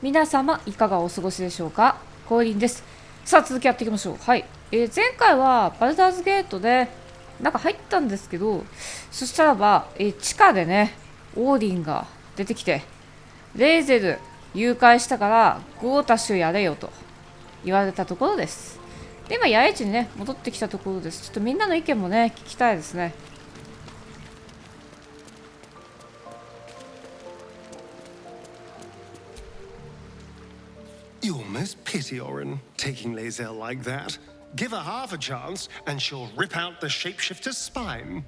皆様いかがお過ごしでしょうか。降臨です。さあ続きやっていきましょう。はい、前回はバルダーズゲートでなんか入ったんですけど、そしたらば、地下でねオーディンが出てきて、レーゼル誘拐したからゴータシュやれよと言われたところです。で今八重地にね戻ってきたところです。ちょっとみんなの意見もね聞きたいですね。You almost pity Orin, taking Lae'zel like that. Give her half a chance, and she'll rip out the shapeshifter's spine.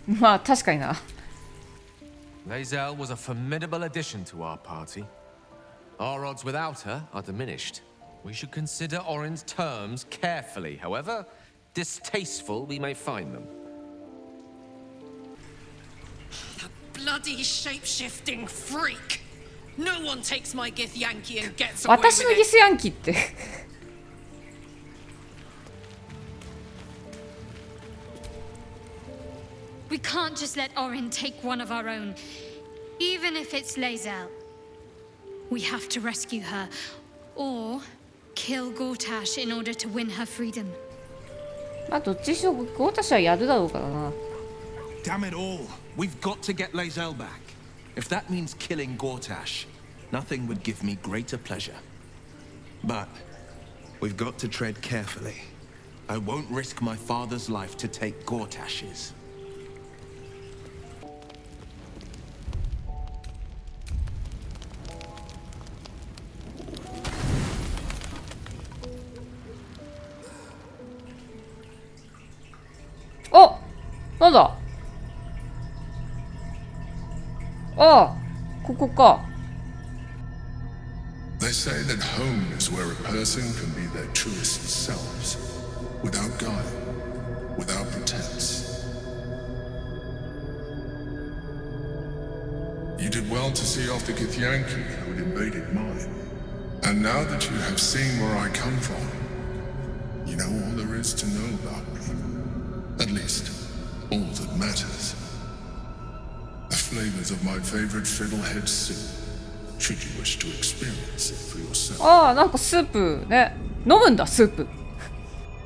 まあ確かにな。Lae'zel was a formidable addition to our party. Our odds without her are diminished. We should consider Orin's terms carefully, however distasteful we may find them. The bloody shape-shifting freak! No one takes my Githyanki and gets away with it. 私のギスヤンキーってWe can't just let Orin take one of our own, even if it's Lae'zel. We have to rescue her, or kill Gortash in order to win her freedom. まあどっちにしろゴータシュはやるだろうからな。Damn it all! We've got to get Lae'zel back. If that means killing Gortash, nothing would give me greater pleasure. But we've got to tread carefully. I won't risk my father's life to take Gortash's. Oh! なんだ？ああ、ここか。They say that home is where a person can be their truest selves, without guile, without pretense. You did well to see off the Githyanki who had invaded mine. And now that you have seen where I come from, you know all there is to know about me. At least, all that matters. The flavors of my favorite fiddlehead soup, should you wish to experience it for yourself. ああ、なんかスープね。飲むんだ、スープ。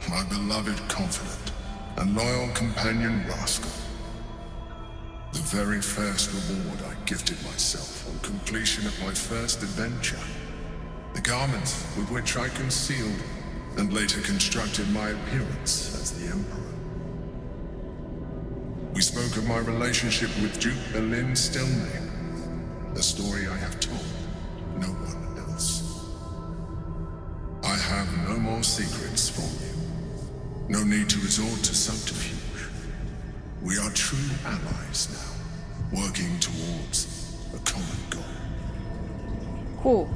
My beloved confidant and loyal companion rascal. The very first reward I gifted myself on completion of my first adventure. The garments with which I concealed and later constructed my appearance as the Emperor. We spoke of my relationship with Duke Berlin Stilname, a story I have told no one else. I have no more secrets from you. No need to resort to subterfuge. We are true allies now, working towards a common goal. ほう。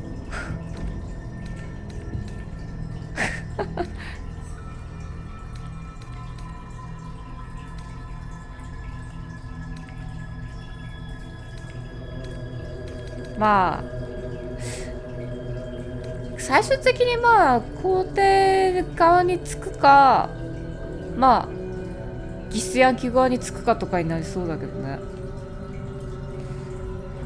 まあ最終的にまあ皇帝側につくか、まあギスヤンキ側につくかとかになりそうだけどね。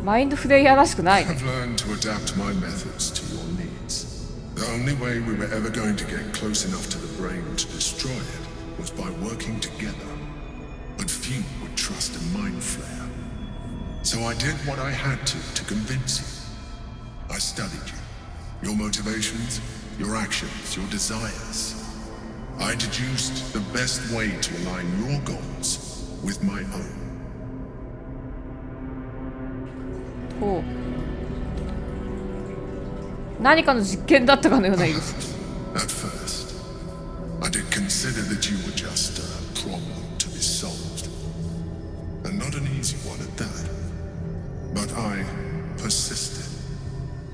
マインドフレイヤーらしくないね。 I've learned to adapt my methods to your needs. The only way we were ever going to get close enough to the brain to destroy it was by working together. But few would trust a mind flare. So I did what I had to convince you. I studied you, your motivations, your actions, your desires. I deduced the best way to align your goals with my own. ほう。何かの実験だったかのような意味です。 At first, I did consider that you were just a problem to be solved. And not an easy one at that. But I persisted.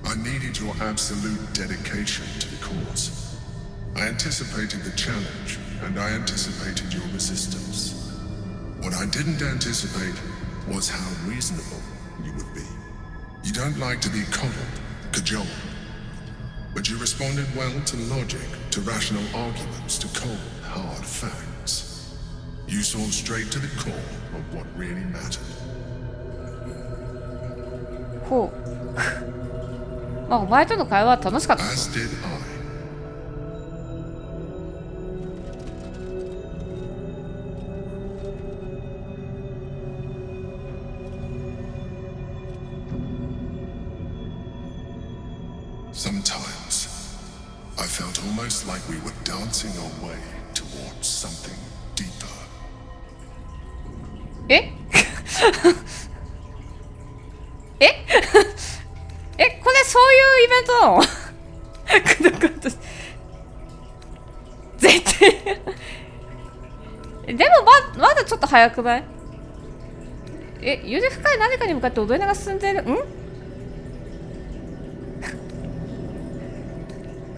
I needed your absolute dedication to the cause. I anticipated the challenge, and I anticipated your resistance. What I didn't anticipate was how reasonable you would be. You don't like to be coddled, cajoled. But you responded well to logic, to rational arguments, to cold, hard facts. You saw straight to the core of what really mattered. ほう。まあ、お前との会話は楽しかった。 As did I. Sometimes I felt almost like we were dancing our way towards something deeper. えええ、これそういうイベントなの？絶対でもまだちょっと早くない？え、より深い何かに向かって踊りながら進んでいる。ん？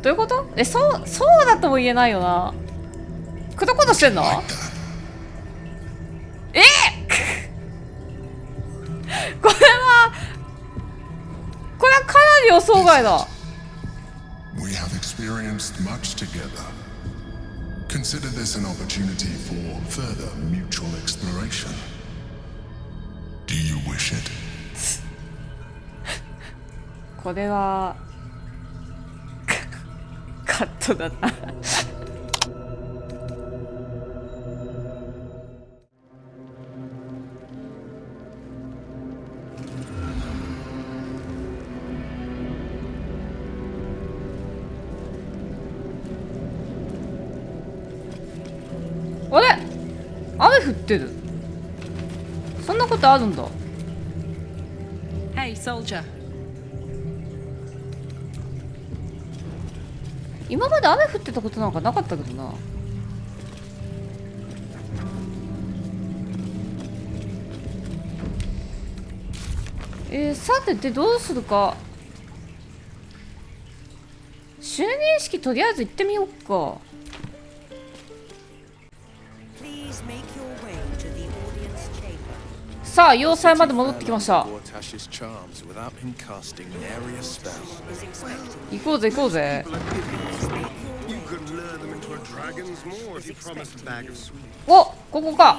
どういうこと？え、そうだとも言えないよな。くどことしてんの？えこれはかなり予想外だ。 We have experienced much together. Consider this an opportunity for further mutual exploration. Do you wish it? これはカットだな。あれ？雨降ってる。そんなことあるんだ。 Hey, soldier. 今まで雨降ってたことなんかなかったけどな。さてでどうするか。就任式とりあえず行ってみようか。 さあ要塞まで戻ってきました。行こうぜ行こうぜ。お、ここか。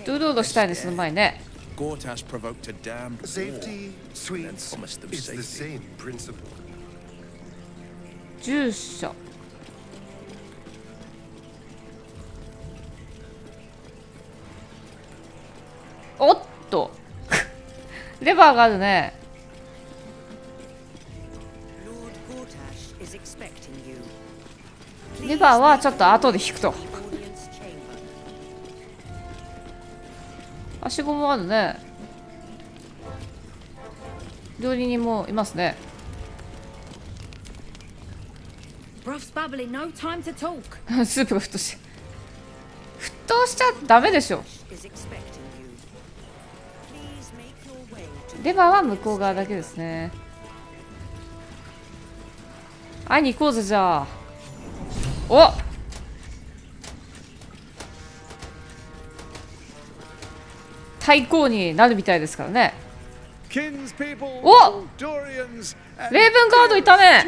ドゥドゥしたいね、その前ね。従者。おっとレバーがあるね。レバーはちょっと後で引くと。はしごもあるね。料理人もいますね。スープが沸騰して沸騰しちゃダメでしょ。レバーは向こう側だけですね。会いに行こうぜじゃあ。お、大公になるみたいですからね。お、レーブンガードいたね。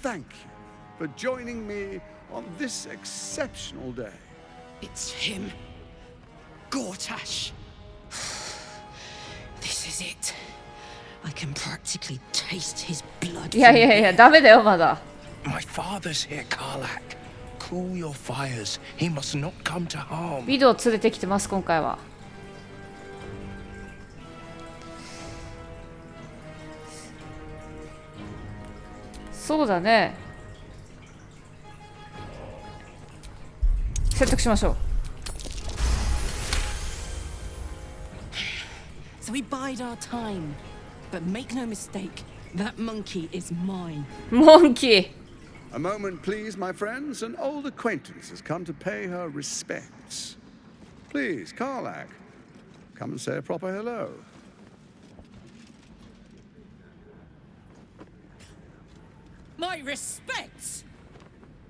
Thank you for joining me on this exceptional day. It's him. Gortash. This is it. I can practically taste his blood. いや、ダメだよまだ。My father's here, Karlak. Cool your fires. He must not come to harm. ビドを連れてきてます今回は。そうだね。説得しましょう。So we bide our time. But make no mistake, that monkey is mine. モンキー。 A moment, please, my friends. An old acquaintance has come to pay her respects. Please, Karlak, come and say a proper hello. My respects?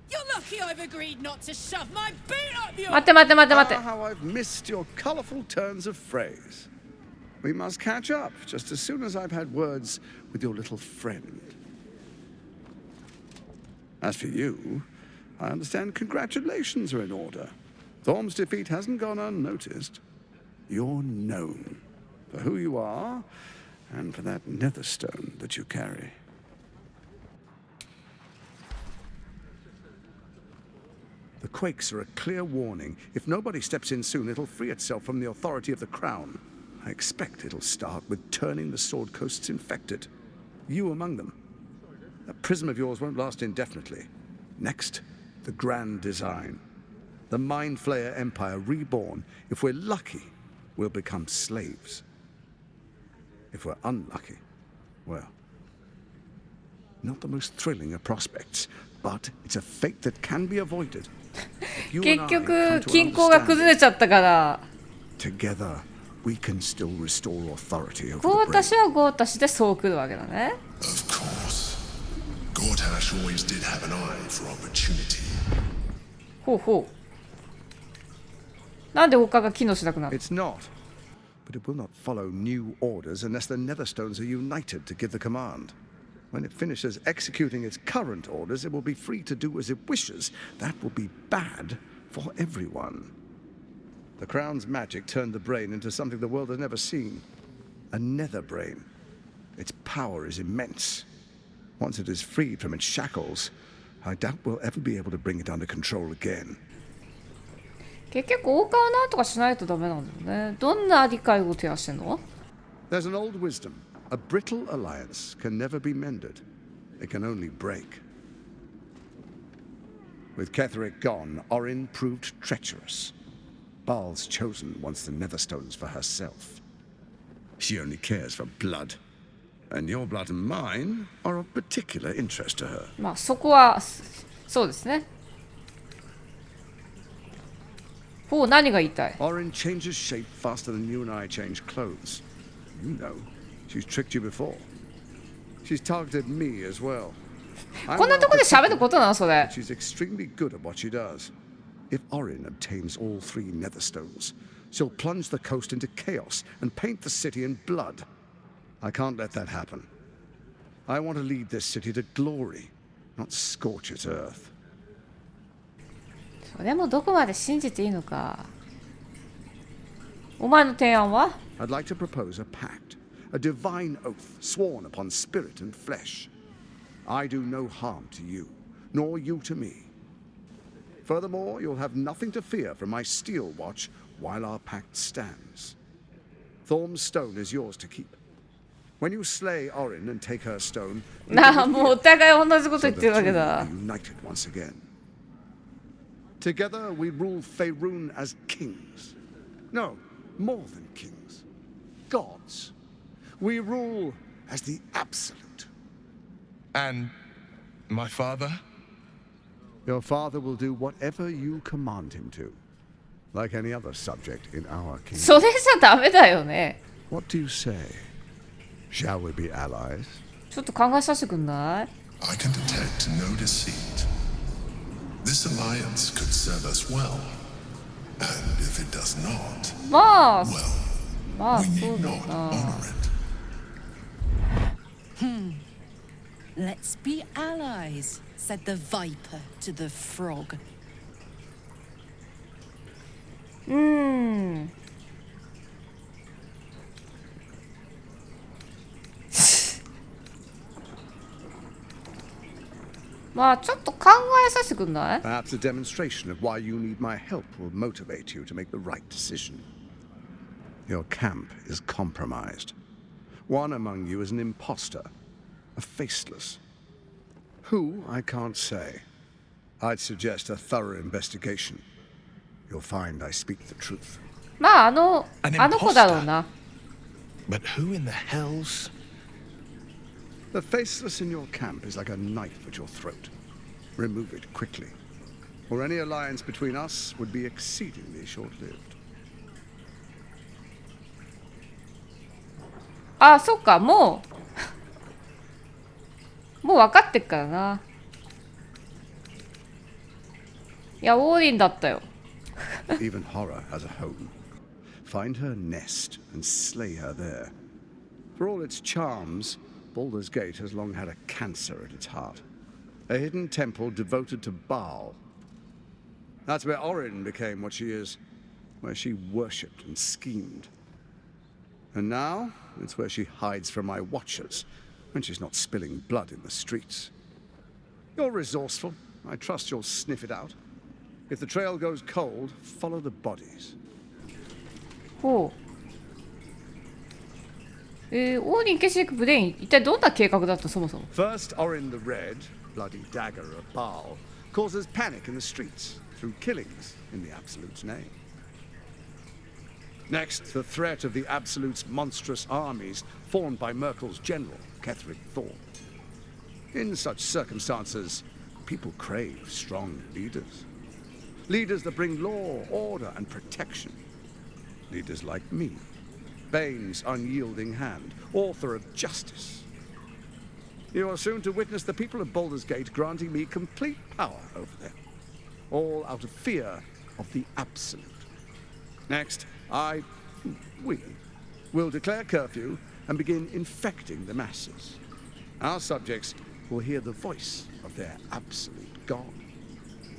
You're lucky I've agreed not to shove my boot up your... 待って待って待って待って。 Ah, how I've missed your colorful turns of phrase. We must catch up just as soon as I've had words with your little friend. As for you, I understand congratulations are in order. Thorm's defeat hasn't gone unnoticed. You're known for who you are And for that nether stone that you carry. The quakes are a clear warning. If nobody steps in soon, it'll free itself from the authority of the crown. I expect it'll start with turning the Sword Coasts infected. You among them. That prism of yours won't last indefinitely. Next, the grand design. The Mind Flayer Empire reborn. If we're lucky, we'll become slaves. If we're unlucky, well, not the most thrilling of prospects, but it's a fate that can be avoided. 結局均衡が崩れちゃったから。Together, we can still restore authority over the ゴータシはゴータシでそう来るわけだね。Of course. Gortash always did have an eye for opportunity. ほうほう。なんで他が機能しなくなる？ It's not. But it will not follow new orders unless the Netherstones are united to give the command. When it finishes executing its current orders, it will be free to do as it wishes. That will be bad for everyone. The Crown's magic turned the brain into something the world has never seen. A nether brain. Its power is immense. Once it is freed from its shackles, I doubt we'll ever be able to bring it under control again. 結局王冠をなんとかしないとダメなんだよね。どんな理解を提案してんの？ There's an old wisdom. A brittle alliance can never be mended. It can only break. With Ketheric gone, Orin proved treacherous. Baal's chosen wants the Netherstones for herself. She only cares for blood. And your blood and mine are of particular interest to her. まあそこはそうですね。ほう、何が言いたい？ Orin changes shape faster than you and I change clothes. You know, she's tricked you before. She's targeted me as well. こんなとこで喋ることなのそれ？ She's extremely good at what she does. If Orin obtains all 3 Netherstones, she'll plunge the coast into chaos and paint the city in blood. I can't let that happen. I want to lead this city to glory, not scorch its earth. それもどこまで信じていいのか。お前の提案は？ I'd like to propose a pact, a divine oath sworn upon spirit and flesh. I do no harm to you, nor you to me. Furthermore, you'll have nothing to fear from my steel watch while our pact stands. Thorm's stone is yours to keep. When you slay Orin and take her stone, なあ、もうお互い同じこと言 so ってる the わけ two だ。 will be united once again. Together we rule Faerun as kings. No, more than kings. Gods. We rule as the absolute. And my father? Your father will do whatever you command him to. Like any other subject in our kingdom. それじゃダメだよね。 What do you say? Shall we be allies? ちょっと考えさせてくんない？ I can detect no deceit. This alliance could serve us well. And if it does not, まあ、 well, まあ we そう need だ not な。 honor it. Let's be allies, said the viper to the frog. まあちょっと考えさせてくんない？ Perhaps a demonstration of why you need my help will motivate you to make the right decision. Your camp is compromised. One among you is an imposter, a faceless. Who, I can't say. I'd suggest a thorough investigation. You'll find I speak the truth. まああの子だろうな。 But who in the hell's... The faceless in your camp is like a knife at your throat. Remove it quickly, or any alliance between us would be exceedingly short-lived. あ、そっか、もう分かってっからな。いや、オーディンだったよ。Even horror has a home. Find her nest and slay her there. For all its charms, Baldur's Gate has long had a cancer at its heart. A hidden temple devoted to Baal. That's where Orin became what she is, where she worshipped and schemed. And now, it's where she hides from my watchers, when she's not spilling blood in the streets. You're resourceful. I trust you'll sniff it out. If the trail goes cold, follow the bodies. ほう。王林消しに行くブレイン、一体どんな計画だったそもそも。First, Orin the Red, bloody dagger of Baal, causes panic in the streets through killings in the Absolute's name. Next, the threat of the Absolute's monstrous armies formed by Merkel's general, Ketheric Thorn. In such circumstances, people crave strong leaders. Leaders that bring law, order, and protection. Leaders like me, Bane's unyielding hand, author of justice. You are soon to witness the people of Baldur's Gate granting me complete power over them, all out of fear of the Absolute. Next, we will declare curfew and begin infecting the masses. Our subjects will hear the voice of their absolute God.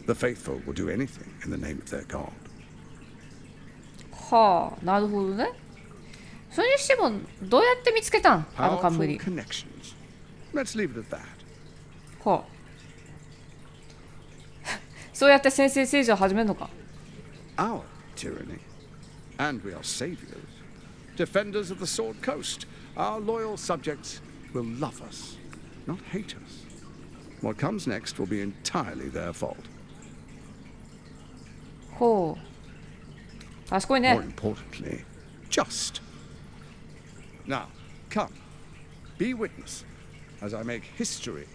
The faithful will do anything in the name of their God. はあ、なるほどね。それにしてもどうやって見つけたん？あの Powerful 冠。 connections. Let's leave it at that. はあ。そうやって先制政治を始めるのか。Our tyranny. And we are saviors. Defenders of the Sword Coast. Our loyal subjects will love us, not hate us. What comes next will be entirely their fault. ほう。賢い More ね。 importantly, just. Now, come. Be witness as I make history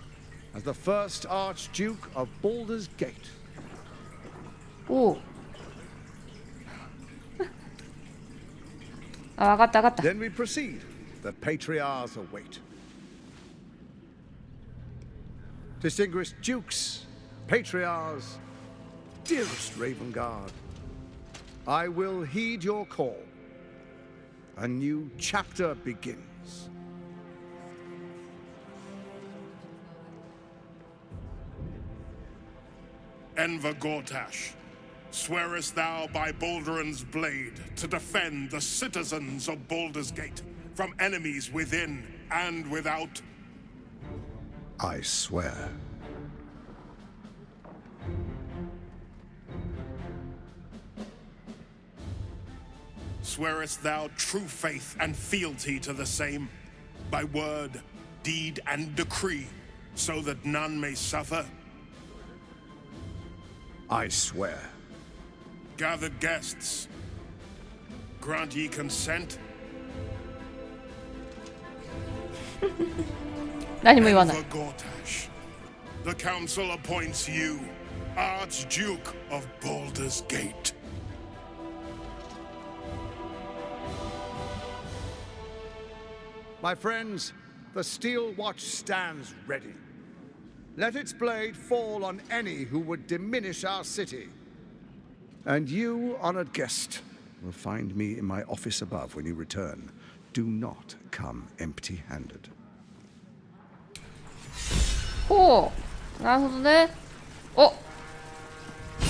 as the first Archduke of Baldur's Gate. おう。あ、わかったわかった。 Then we proceed. The patriarchs await. Distinguished dukes, patriarchs, dearest Ravengard, I will heed your call. A new chapter begins. Enver Gortash, swearest thou by Balduran's blade to defend the citizens of Baldur's Gate from enemies within and without? I swear. Swearest thou true faith and fealty to the same, by word, deed, and decree, so that none may suffer? I swear. Gathered guests, grant ye consent? 何も言わない。 Enver Gortash, the council appoints you Archduke of Baldur's Gate. My friends, the steel watch stands ready. Let its blade fall on any who would diminish our city. And you, honored guest, will find me in my office above when you return. Do not come empty-handed. ほう。なるほどね。お。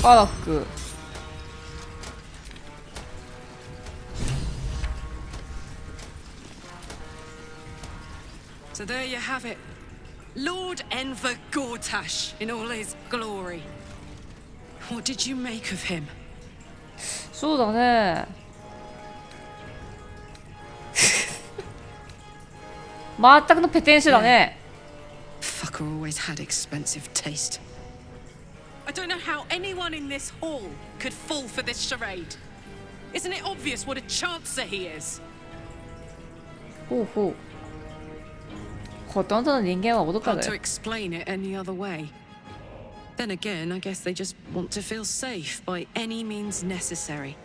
バラック。 So there you have it. Lord Enver Gortash in all his glory. What did you make of him? そうだね。全くのペテン師だね。 Fucker always had expensive taste. I don't know how anyone in this hall could fall for this charade. Isn't it obvious what a chancer he is? ほうほう。ほとんどの人間は愚か Hard だ to よ。 explain it any other way. Then again, I guess they just want to feel safe by any means necessary.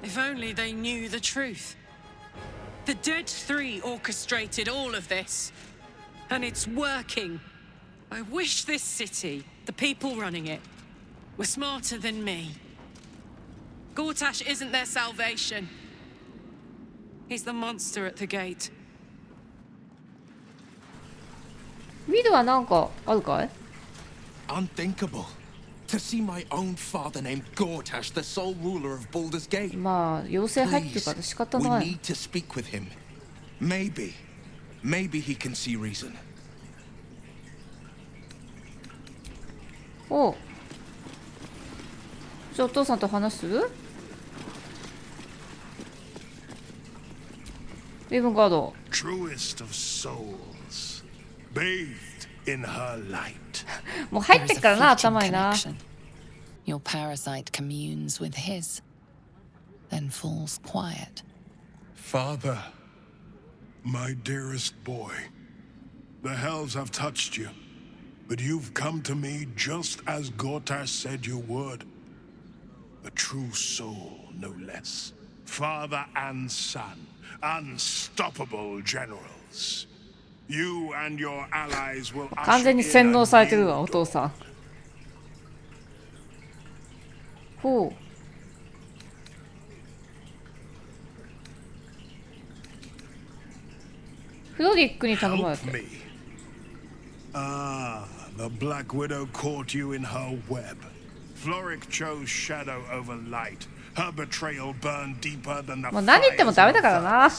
If only they knew the truth. The Dead Three orchestrated all of this. And it's working. I wish this city, the people running it, were smarter than me. Gortash isn't their salvation. He's the monster at the gate. ウィルはなんかあるかい？ Unthinkable. To see my own father named Gortash, the sole ruler of Baldur's Gate. まあ妖精入ってる Please, から仕方 we ない。 need to speak with him. Maybe he can see reason. おう。じゃあお父さんと話する？レイブンガード。Truest of souls, bathed in her light. もう入っ There て is っからな a 頭 fleeting にな。 connection. Your parasite communes with his, then falls quiet. Father, my dearest boy, the hells have touched you, but you've come to me just as Gortash said you would. A true soul, no less. Father and son, unstoppable generals. You and your allies will 完全に洗脳されてるわお父さん。ほう。フロリックに頼まれ Help て。 me. Ah, the Black Widow caught you in her web. Floric chose shadow over light. Her betrayal burned deeper than the もう何言ってもダメだからな。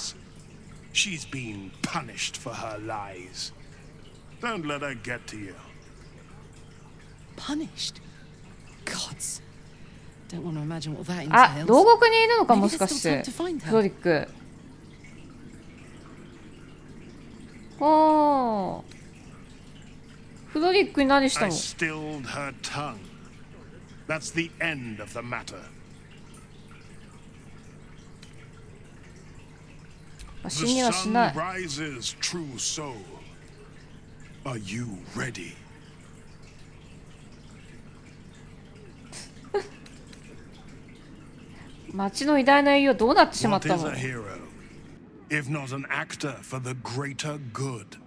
She's been punished for her lies. Don't let her get to you. Punished? Gods. Don't want to imagine what that あ、 entails. 牢獄にいるのかもしか Maybe し there's て。 still time to find her. フロリック。おー。フロリックに何した I の？ stilled her tongue. That's the end of the matter. 死 The にはしな sun い。 rises, true soul. Are you ready? 町の偉大な英雄はどうなってしまっ What た is の？ a hero, if not an actor for the greater good?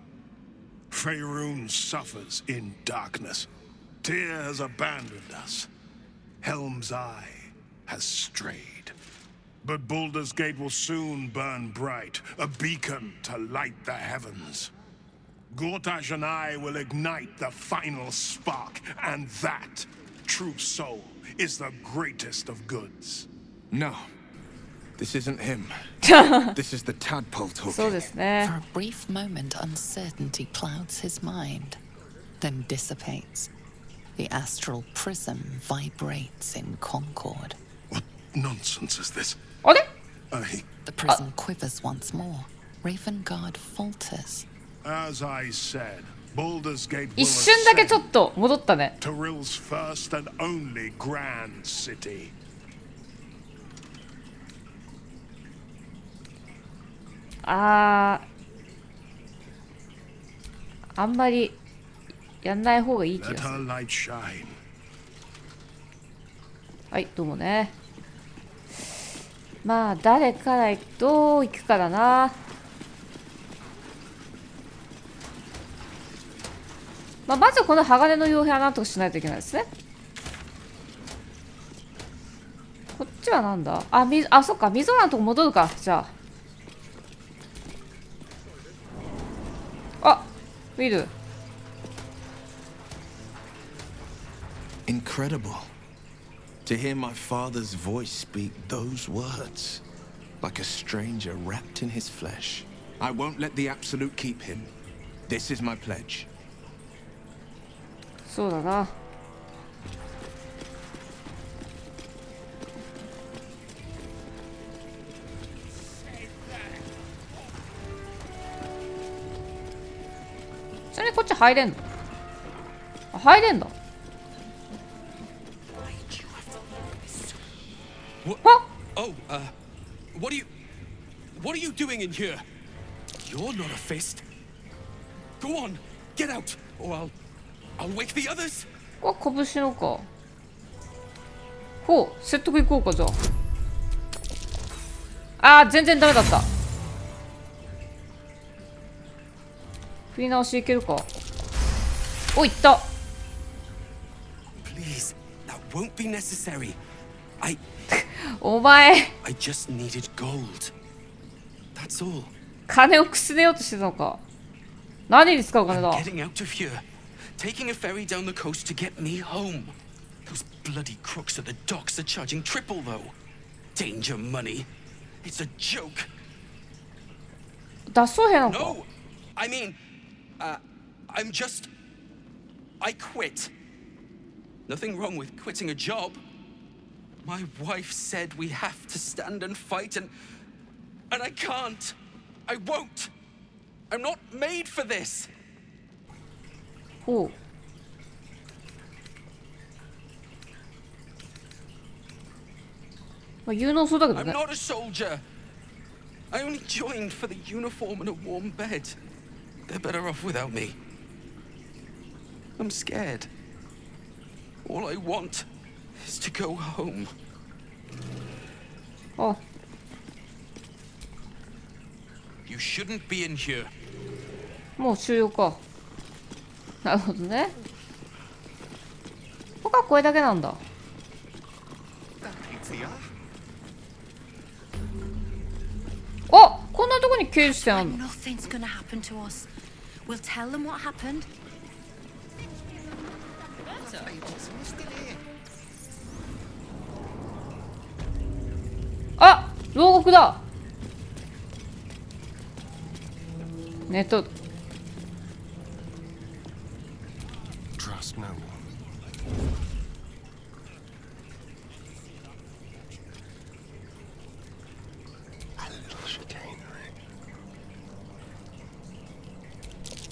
Faerun suffers in darkness. Tyr has abandoned us. Helm's Eye has strayed. But Baldur's Gate will soon burn bright, a beacon to light the heavens. Gortash and I will ignite the final spark, and that, true soul, is the greatest of goods. No, this isn't him. This is the tadpole そう talking. ですね。 For a brief moment, uncertainty clouds his mind, then dissipates. The astral prism vibrates in concord. What nonsense is this? あれ？ The prism quivers once more. Ravengard falters. As I said, Baldur's Gate will 一瞬だけちょっ ascend と戻ったね。 Tyrill's first and only grand city. あんまりやんない方がいい気 Let がする。 her light shine. はいどうもね。まあ誰からどう行くからな。まあ、まずこの鋼の傭兵はなんとかしないといけないですね。こっちはなんだ。あ、そっか、溝のとこ戻るか。じゃあ。あ、見る。 Incredible. To hear my father's voice speak those words. Like a stranger wrapped in his flesh. I won't let the Absolute keep him. This is my pledge. そうだな。ちなみにこっち入れんの？あ、入れんだ。 What? Oh, what are you doing in here? You're not a fist. Go on, get out, or I'll wake the others. ここは拳のか。ほう、説得いこうか、じゃあ。あー、全然ダメだった。振り直しいけるか。お、いった。 Please, that won't be necessary. I お前、 just needed gold. That's all. 金をくすねようとしてたのか。何に使う金だ。 Getting out of here. Taking a ferry down the coast to get me home. Those bloody crooks at the docks are charging triple, though. Danger money. It's a joke. 脱走兵なのか。 No! I mean, I'm just... I quit. Nothing wrong with quitting a job. My wife said we have to stand and fight, and I can't. I won't. I'm not made for this. ほう。まあ、有能そうだけど I'm ね。 not a soldier. I only joined for the uniform and a warm bed. They're better off without me. I'm scared. All I want is to go home. あ、 You shouldn't be in here. もう終了か。なるほどね。他はこれだけなんだ。あ、こんなとこに刑事してあんの。 Nothing's gonna happen to us. We'll tell them what happened. あ、牢獄だ。ネット。 Trust no one. A little chicanery.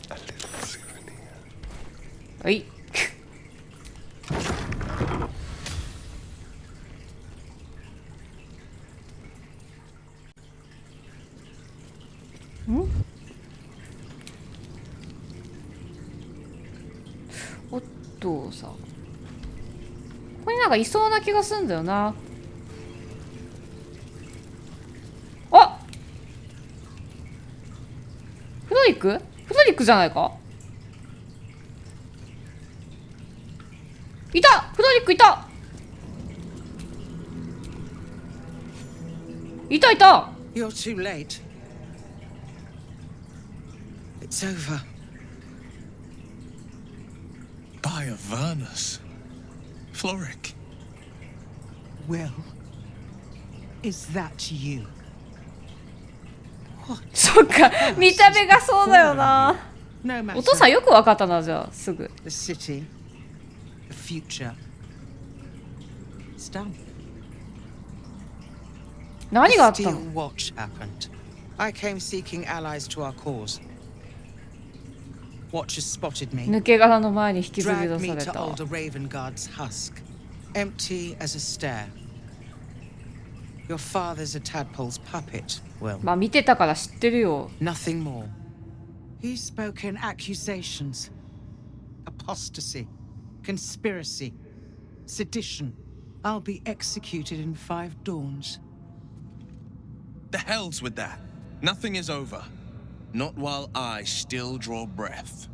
A little souvenir. はい。ん？おっとさ、ここになんかいそうな気がするんだよな。あ、フロリック？フロリックじゃないか？いた！フロリックいた！いたいた！ You're too late. It's over. By Avernus. Floric. Will, is that you? そっか、見た目がそうだよな。 No matter. お父さんよくわかったな、じゃあすぐ。 The city, the future. It's done. 何があった The の？ Steel Watch happened. I came seeking allies to our cause. Watchers spotted me. 抜け殻の前に引きずり Dragged 出 me され to た。 older Raven Guard's husk. Empty as a stare. Your father's a tadpole's puppet, Will. まあ見てたから知ってるよ。 Nothing more. He spoke in accusations. Apostasy. Conspiracy. Sedition. I'll be executed in 5 dawns. The hell's with that. Nothing is over. Not while I still draw breath.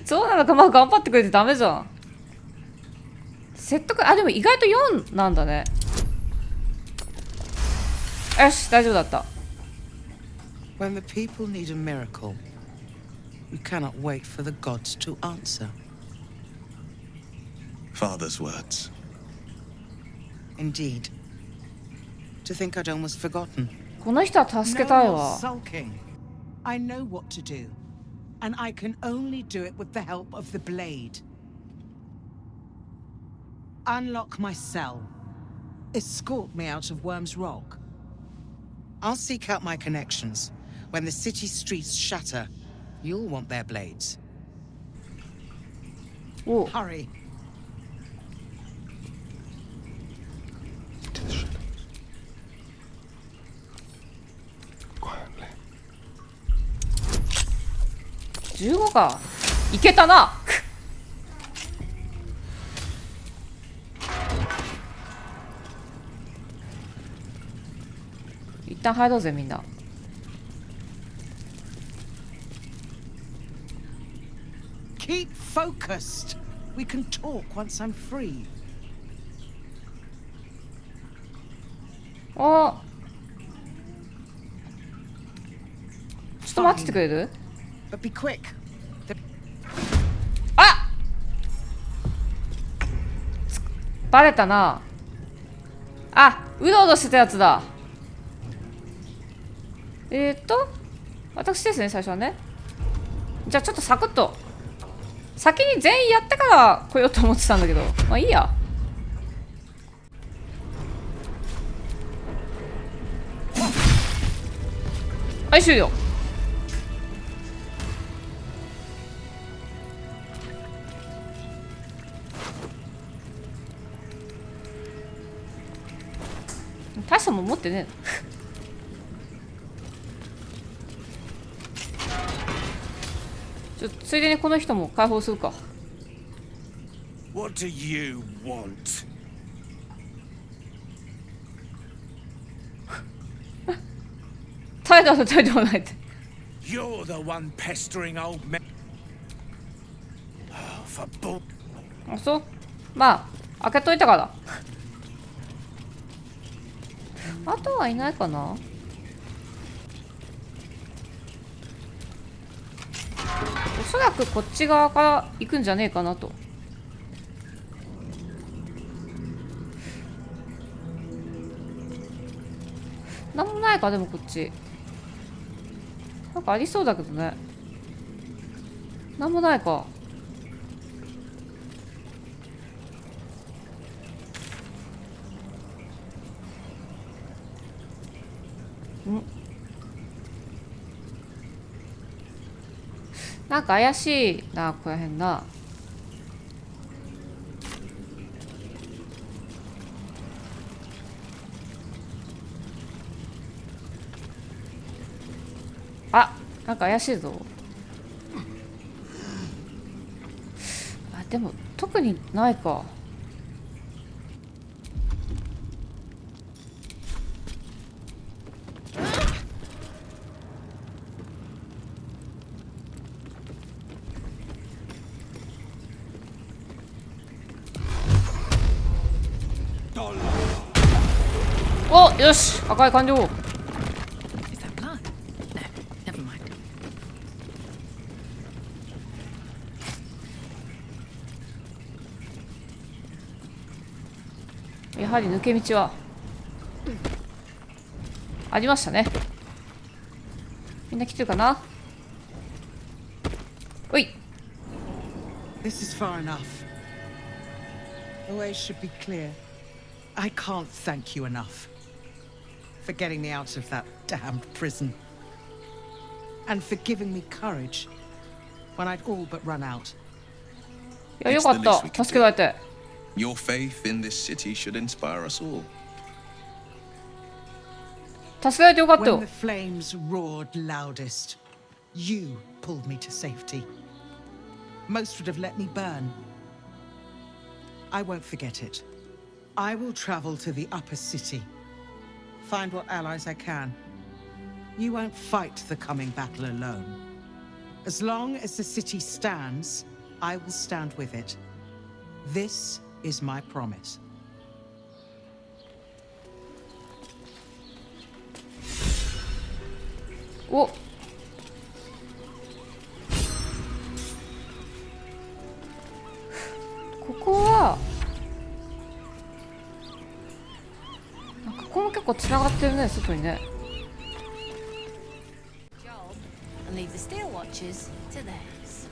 そうなのか、まあ頑張ってくれてダメじゃん。説得、あ、でも意外と4なんだね。よし、大丈夫だった。 When the people need a miracle, you cannot wait for the gods to answer. Father's words. Indeed. To think I'd almost forgotten. この人は助けたい No more わ。 sulking. I know what to do, and I can only do it with the help of the blade. Unlock my cell. Escort me out of Worm's Rock. I'll seek out my connections. When the city streets shatter, you'll want their blades. お、 Hurry. To the shadows. Quietly. 15か。いけたな。一旦入ろうぜみんな。 Keep focused. We can talk once I'm free. あ、ちょっと待っててくれる？ But be quick. あ、バレたな。あ、うろうろしてたやつだ。私ですね、最初はね。じゃあちょっとサクッと先に全員やってから来ようと思ってたんだけど、まあいいや。はい、終了。大したもん持ってねえ。ついでにこの人も解放するか。 What do you want? 態度でもないって。 You're the one pestering old men. Oh, for bull. あ、そう。まあ開けといたから。あとはいないかな。おそらくこっち側から行くんじゃねえかなと。なんもないか。でもこっちなんかありそうだけどね。なんもないか。なんか怪しいな、ここら辺な。あ、なんか怪しいぞ。あ、でも特にないか。お、よし、赤い完了。やはり抜け道はありましたね。みんな来てるかな。おい。 This is far enough. The way should be clear. I can't thank you enough for getting me out of that damned prison and for giving me courage when I'd all but run out. いや、よかった。助けられて。 Your faith in this city should inspire us all. 助けられてよかったよ。 When the flames roared loudest, you pulled me to safety. Most would have let me burn. I won't forget it. I will travel to the upper city. Find what allies I can. You won't fight the coming battle alone. As long as the city stands, I will stand with it. This is my promise. Oh. ここはなんかここも結構つながってるね、外にね。And leave the steel watches to theirs.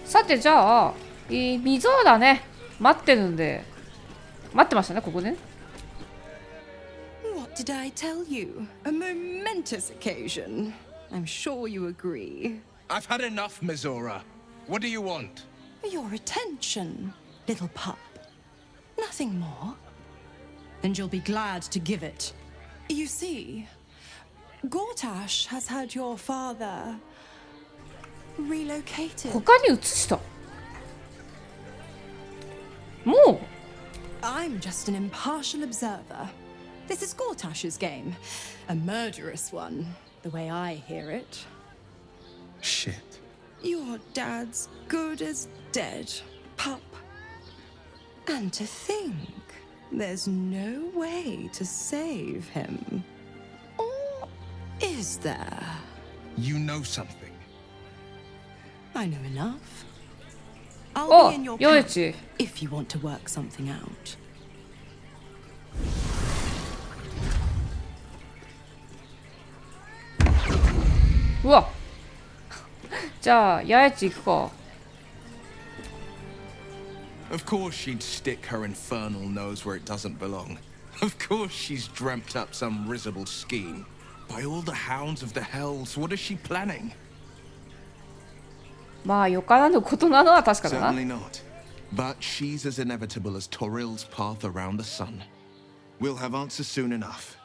さてじゃあ、溝浦ね待ってるんで、待ってましたね、ここね。 What did I tell you? A momentous occasion. I'm sure you agree. I've had enough, Mizora. What do you want? Your attention, little pup. Nothing more. And you'll be glad to give it. You see, Gortash has had your father relocated. 他に移した。もう I'm just an impartial observer. This is Gortash's game. A murderous one, the way I hear it. Shit. Your dad's good as dead, pup. And to think, there's no way to save him. Or Is there? You know something. I know enough. I'll Oh, be in your camp Yoichi. if you want to work something out. うわじゃあ八重地行くか。 Of course she'd stick her infernal nose where it doesn't belong. Of course she's dreamt up some risible scheme. By all the hounds of the hells, what is she planning? まあよからぬことなのは確かだな。 Certainly not. But she's as inevitable as Torril's path around the sun. We'll have answers soon enough.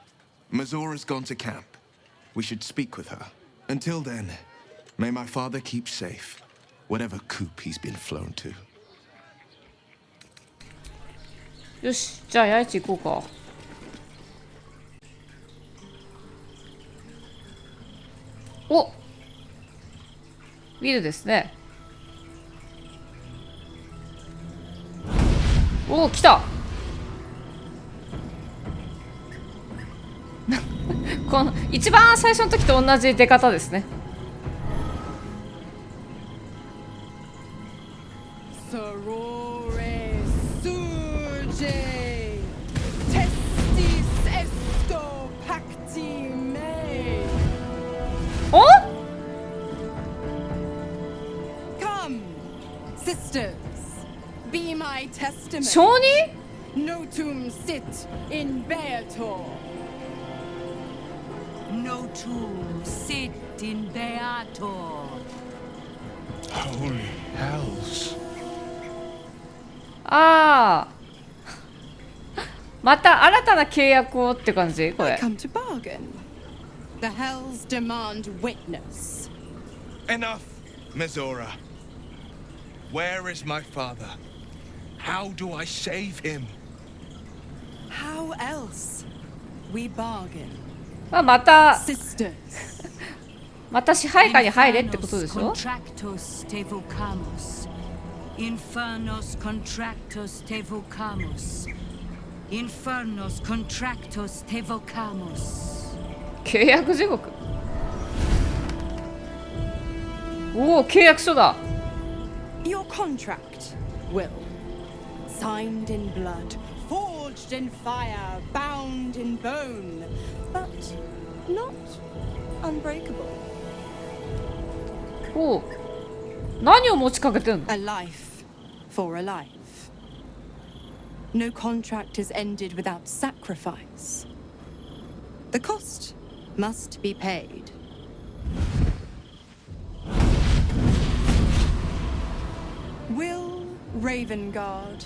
Mazora's gone to camp. We should speak with her. Until then, may my father keep safe, whatever coop he's been flown to. よし、じゃあ八重地行こうか。お、ビルですね。お、来た。この一番最初の時と同じ出方ですね。おCome, sisters, be my testament. 小児 Notum sit in Beator. Notum sit in Beator. Holy hells. ああまた新たな契約をって感じこれ。 I come to bargain. The hells demand witness. Enough, Mizora. Where is my father? How do I save him? How else? We bargain. また Sisters. また支配下に入れってことでしょ。 Contractos te vocamus. Infernos contractos te vocamus. Infernos contractos te vocamus. 契約地獄。おお、契約書だ。 Your contract, Will. Signed in blood, forged in fire, bound in bone, but not unbreakable. おお、何を持ちかけてんの？ A life for a life. No contract is ended without sacrifice. The cost must be paid. Will Ravengard,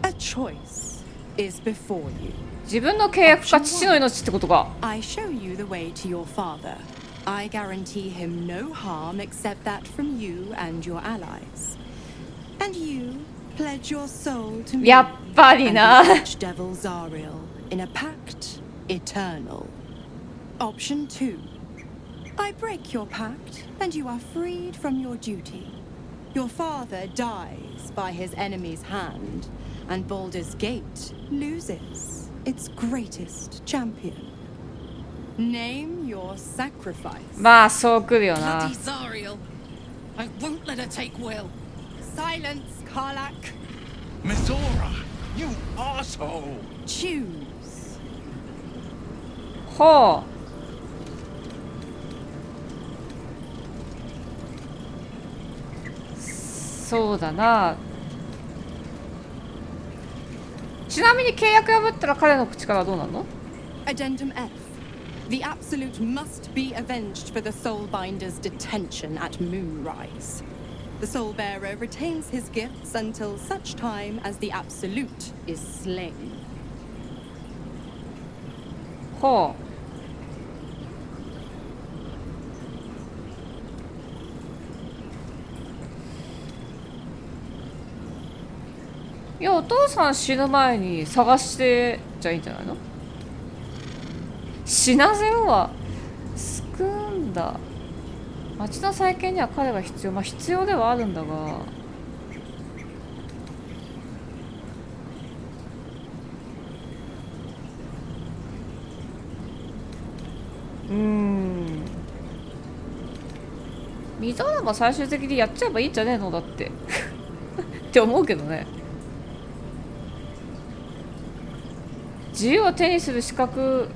a choice is before you. 自分の契約か父の命ってことか。 I show you the way to your father. I guarantee him no harm except that from you and your allies. And you pledge your soul to me やっぱりな。 and the archdevil Zariel in a pact eternal. Option 2. I break your pact and you are freed from your duty. Your father dies by his enemy's hand, and Baldur's Gate loses its greatest champion. Name your sacrifice. まあそう来るよな。 Bloody Zariel. I won't let her take Will. Silence, Karlak. Mizora, you asshole! Choose. ほう。そうだな。ちなみに契約破ったら彼の口からどうなの？ Addendum F. The Absolute must be avenged for the Soulbinder's detention at Moonrise. The Soulbearer retains his gifts until such time as the Absolute is slain. ほう。いや、お父さん死ぬ前に探してじゃいいんじゃないの？死なせようは救うんだ。町の再建には彼が必要。まあ必要ではあるんだが。水穴が最終的にやっちゃえばいいんじゃねえのだってって思うけどね。自由を手にする資格、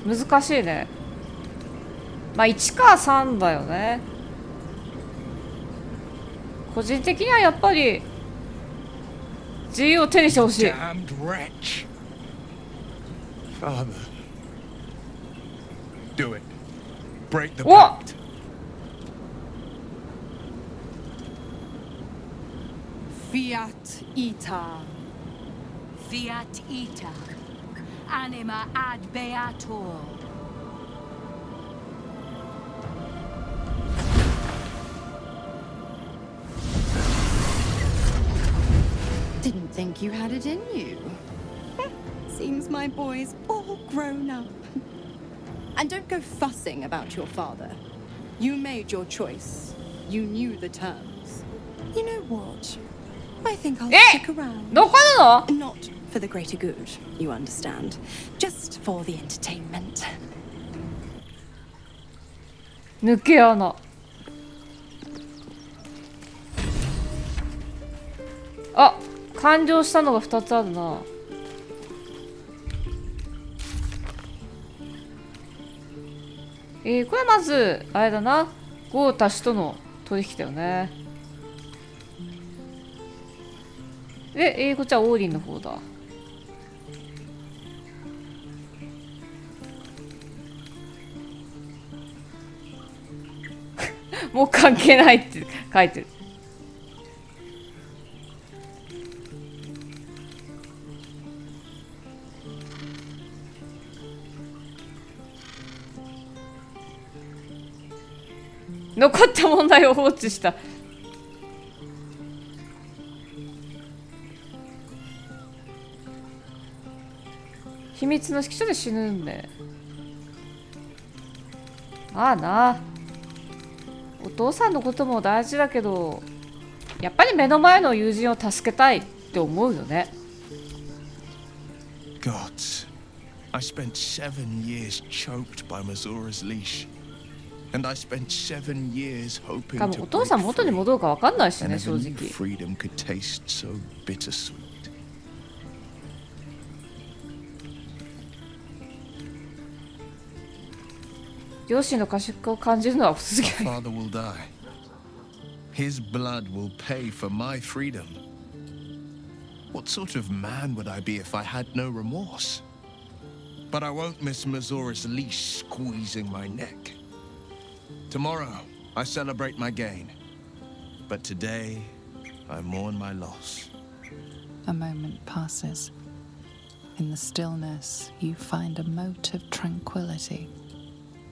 難しいね。まあ1か3だよね。個人的にはやっぱり自由を手にしてほしい。 Damned wretch. Father. Do it. Break the pact. Fiat ita. Fiat ita. Anima ad beator. Didn't think you had it in you. Seems my boy's all grown up. And don't go fussing about your father. You made your choice. You knew the terms. You know what? I think I'll stick around. Not for the greater good, you understand. Just for the entertainment. 抜け穴。あ、完了したのが2つあるな。これまずあれだな、ゴータシとの取引だよね。で、こっちはオーリンの方だ。もう関係ないって書いてる。残った問題を放置した。秘密の指揮所で死ぬんで。まあな、お父さんのことも大事だけど、やっぱり目の前の友人を助けたいって思うよね。 Gods, I spent 7 years choked by Mazura's leash. And I spent 7 years hoping to お父さん元に戻るか分かんないしね、 and 正 if 直。 freedom could taste so bittersweet. 両親の過食を感じるのは不続き。 My father will die. His blood will pay for my freedom. What sort of man would I be if I had no remorse? But I won't miss Mazura's leash squeezing my neck. Tomorrow, I celebrate my gain. But today, I mourn my loss. A moment passes. In the stillness, you find a mote of tranquility.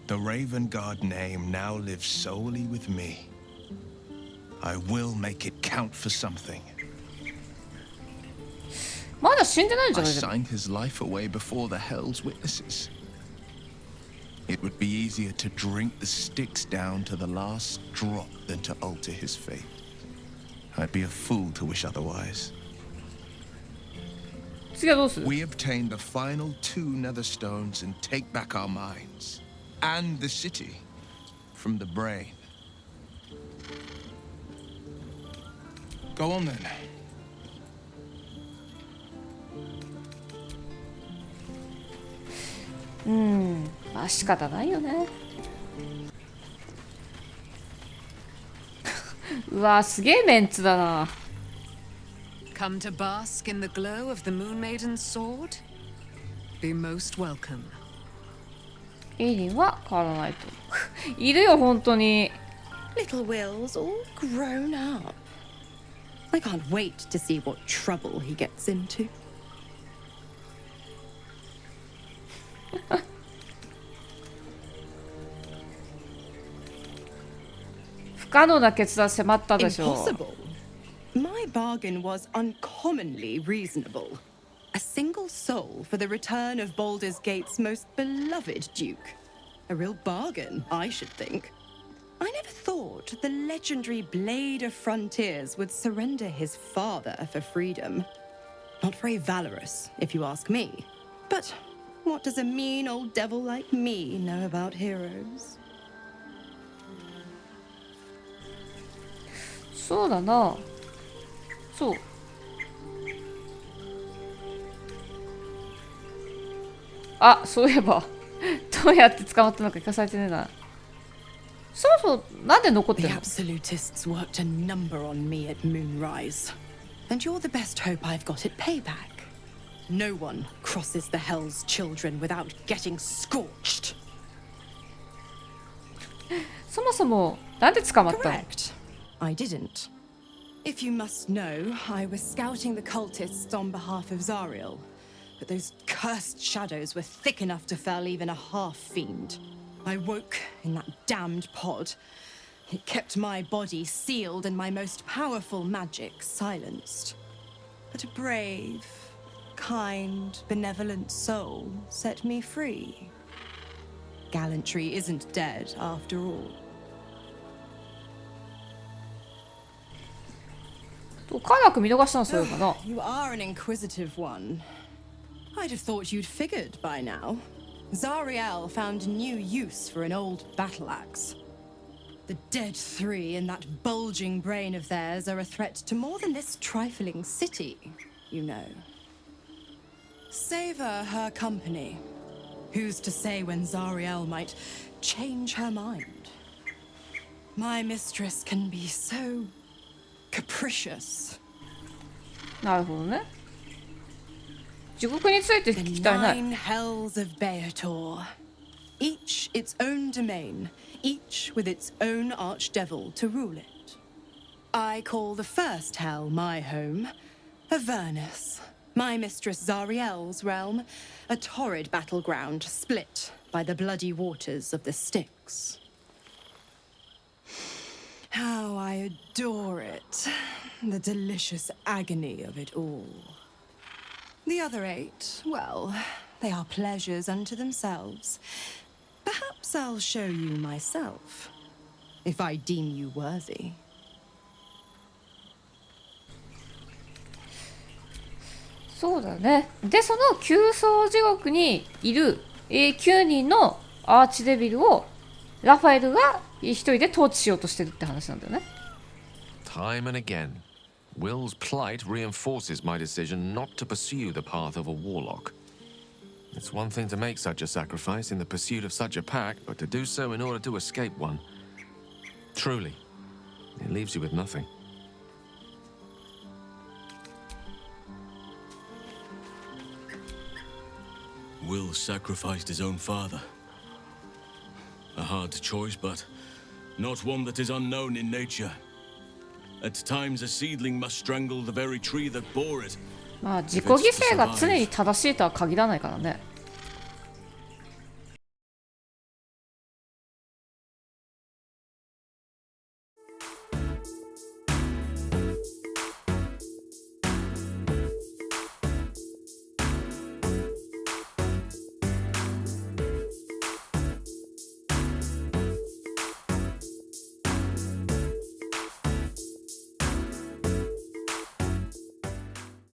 The Raven Guard name now lives solely with me. I will make it count for something. まだ死んでないんじゃ I ないですか。 signed his life away before the Hell's witnesses. It would be easier to drink the sticks down to the last drop than to alter his fate. I'd be a fool to wish otherwise. 次はどうする？ We obtain the final 2 nether stones and take back our minds and the city from the brain. Go on then. まあ仕方ないよね。うわ、すげえメンツだな。 Come to bask in the glow of the Moon Maiden's sword? Be most welcome. エイリンは変わらないと。いるよ、本当に。 Little Will's all grown up. I can't wait to see what trouble he gets into. 不可能な決断迫ったでしょう。 Impossible. My bargain was uncommonly reasonable. A single soul for the return of Baldur's Gate's most beloved Duke. A real bargain, I should think. I never thought the legendary Blade of Frontiers would surrender his father for freedom. Not very valorous, if you ask me. But What does a mean old devil like me know about heroes? そうだな。そう。あ、そういえばどうやって捕まったのか聞かされてねえな。そうそう、なんで残って The るの？ absolutists worked a number on me at Moonrise, and you're the best hope I've got at payback. No one crosses the Hell's Children without getting scorched. そもそもなんで捕まったの？ Correct. I didn't. If you must know, I was scouting the cultists on behalf of Zariel, but those cursed shadows were thick enough to fell even a half-fiend. I woke in that damned pod. It kept my body sealed and my most powerful magic silenced. But a brave, kind, benevolent soul set me free. Gallantry isn't dead after all. 科学見逃したのそういえばな。 You are an inquisitive one. I'd have thought you'd figured by now. Zariel found new use for an old battle axe. The dead three in that bulging brain of theirs are a threat to more than this trifling city, you know. Savor her company. Who's to say when Zariel might change her mind? My mistress can be so capricious. なるほどね。地獄について聞き The たいな。 nine hells of Beator. Each its own domain, each with its own archdevil to rule it. I call the first hell my home, Avernus. My mistress Zariel's realm, a torrid battleground split by the bloody waters of the Styx. How I adore it, the delicious agony of it all. The other 8, well, they are pleasures unto themselves. Perhaps I'll show you myself, if I deem you worthy. そうだね。で、その9層地獄にいる9人のアーチデビルをラファエルが一人で統治しようとしてるって話なんだよね。 Time and again, Will's plight reinforces my decision not to pursue the path of a warlock. It's one thing to make such a sacrifice in the pursuit of such a pack, but to do so in order to escape one. Truly, it leaves you with nothing. Will sacrificed his own father. A hard choice, but not one that is unknown in nature. At times, a seedling must strangle the very tree that bore it. まあ自己犠牲が常に正しいとは限らないからね。